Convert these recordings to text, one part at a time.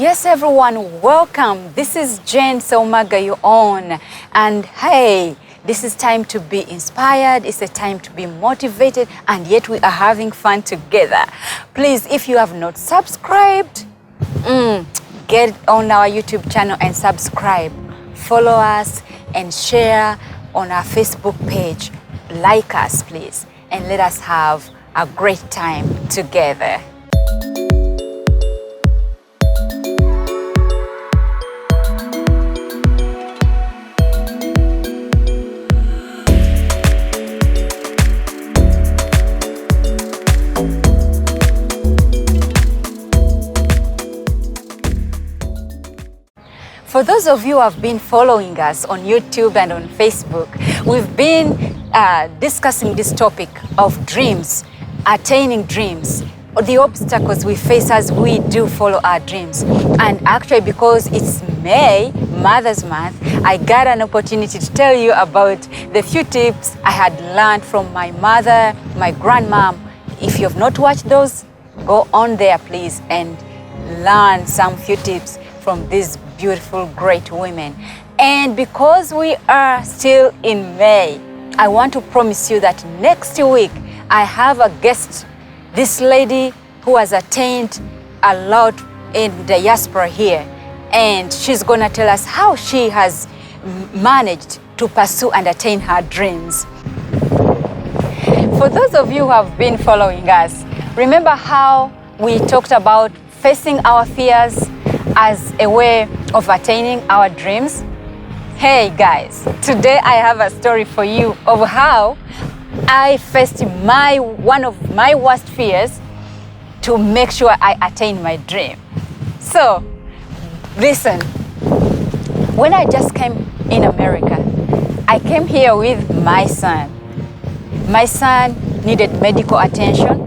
Yes, everyone, welcome. This is Jane Saumaga, your own. And hey, this is time to be inspired. It's a time to be motivated, and yet we are having fun together. Please, if you have not subscribed, get on our YouTube channel and subscribe. Follow us and share on our Facebook page. Like us, please, and let us have a great time together. For those of you who have been following us on YouTube and on Facebook, we've been discussing this topic of dreams, attaining dreams, the obstacles we face as we do follow our dreams. And actually, because it's May, Mother's Month, I got an opportunity to tell you about the few tips I had learned from my mother, my grandmom. If you have not watched those, go on there, please, and learn some few tips from these beautiful, great women. And because we are still in May, I want to promise you that next week I have a guest, this lady who has attained a lot in diaspora here, and she's gonna tell us how she has managed to pursue and attain her dreams. For those of you who have been following us, remember how we talked about facing our fears as a way of attaining our dreams? Hey guys, today I have a story for you of how I faced one of my worst fears to make sure I attain my dream. So, listen, when I just came in America, I came here with my son. My son needed medical attention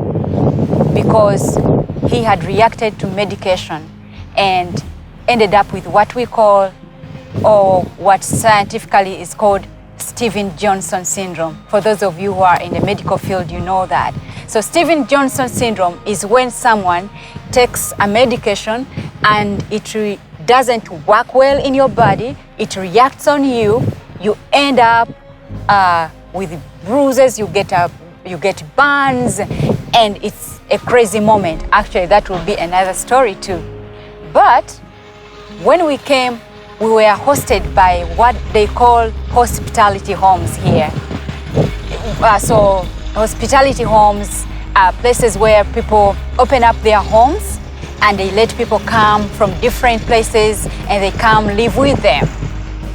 because he had reacted to medication and ended up with what we call, or what scientifically is called, Stevens-Johnson syndrome. For those of you who are in the medical field, you know that. So Stevens-Johnson syndrome is when someone takes a medication and it doesn't work well in your body, it reacts on you, you end up with bruises, you get burns, and it's a crazy moment. Actually, that will be another story too. But when we came, we were hosted by what they call hospitality homes here. So hospitality homes are places where people open up their homes and they let people come from different places and they come live with them.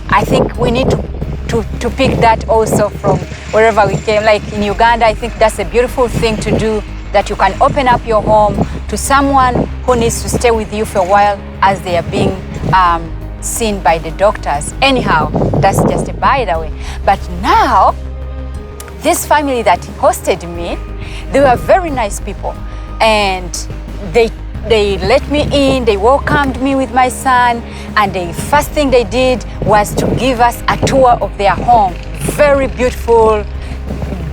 I think we need to pick that also from wherever we came. Like in Uganda, I think that's a beautiful thing to do, that you can open up your home to someone who needs to stay with you for a while as they are being seen by the doctors. Anyhow, that's just a by the way. But now, this family that hosted me, they were very nice people, and they let me in, they welcomed me with my son, and the first thing they did was to give us a tour of their home. Very beautiful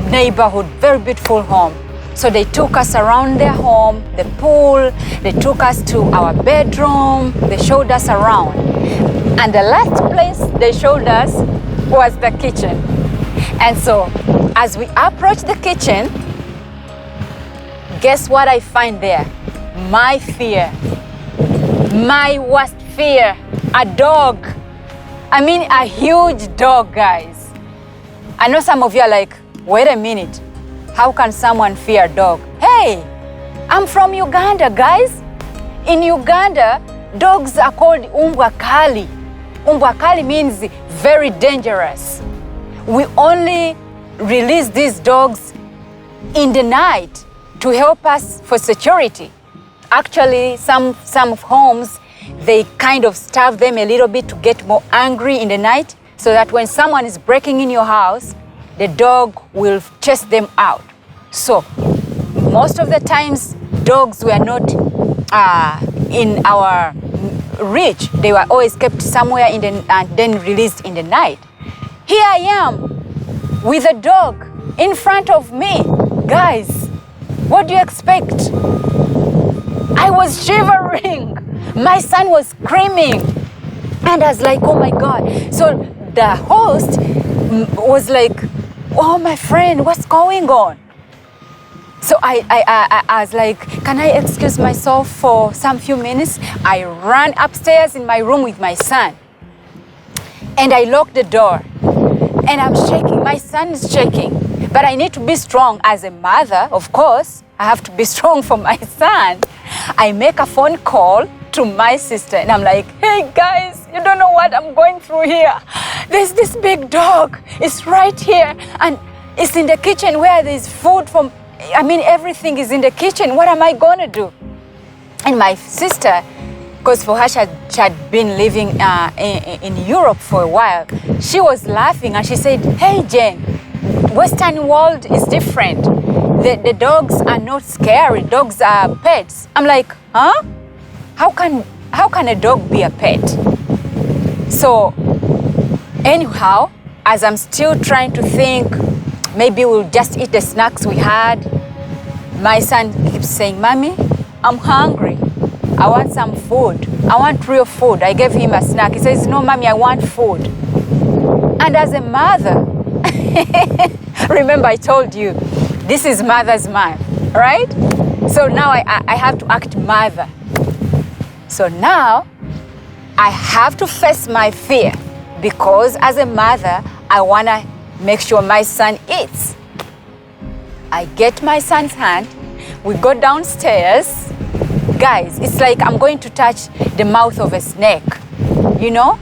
neighborhood, very beautiful home. So they took us around their home, the pool, they took us to our bedroom, they showed us around. And the last place they showed us was the kitchen. And so as we approached the kitchen, guess what I find there? My fear, my worst fear, a dog. I mean, a huge dog, guys. I know some of you are like, wait a minute. How can someone fear a dog? Hey, I'm from Uganda, guys. In Uganda, dogs are called umbwa kali. Umbwa kali means very dangerous. We only release these dogs in the night to help us for security. Actually, some homes, they kind of starve them a little bit to get more angry in the night, so that when someone is breaking in your house, the dog will chase them out. So most of the times, dogs were not in our reach. They were always kept somewhere and then released in the night. Here I am with a dog in front of me. Guys, what do you expect? I was shivering. My son was screaming. And I was like, oh my God. So the host was like, oh, my friend, what's going on? So I was like, can I excuse myself for some few minutes? I ran upstairs in my room with my son. And I locked the door. And I'm shaking. My son is shaking. But I need to be strong as a mother, of course. I have to be strong for my son. I make a phone call to my sister. And I'm like, hey, guys, you don't know what I'm going through here. There's this big dog. It's right here. And it's in the kitchen where there's food from... everything is in the kitchen. What am I going to do? And my sister, because for her, she had been living in Europe for a while, she was laughing and she said, hey, Jane, Western world is different. The dogs are not scary. Dogs are pets. I'm like, huh? How can a dog be a pet? So anyhow, as I'm still trying to think, maybe we'll just eat the snacks we had, my son keeps saying, Mommy, I'm hungry. I want some food. I want real food. I gave him a snack. He says, no, Mommy, I want food. And as a mother, remember I told you, this is mother's mind, right? So now I have to act mother. So now I have to face my fear because as a mother, I want to make sure my son eats. I get my son's hand. We go downstairs. Guys, it's like I'm going to touch the mouth of a snake, you know?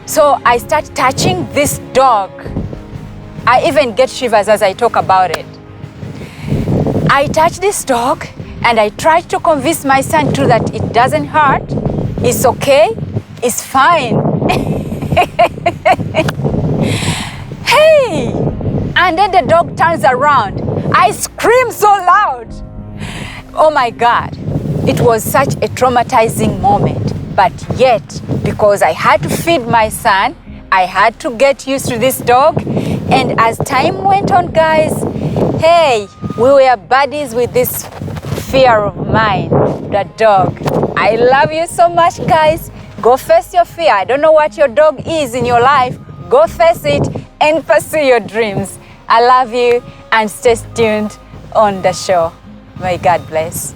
So I start touching this dog. I even get shivers as I talk about it. I touch this dog and I try to convince my son too that it doesn't hurt. It's okay. It's fine. Hey! And then the dog turns around. I scream so loud. Oh my God. It was such a traumatizing moment. But yet, because I had to feed my son, I had to get used to this dog. And as time went on, guys, hey, we were buddies with this fear of mine, the dog. I love you so much, guys. Go face your fear. I don't know what your dog is in your life. Go face it and pursue your dreams. I love you and stay tuned on the show. May God bless.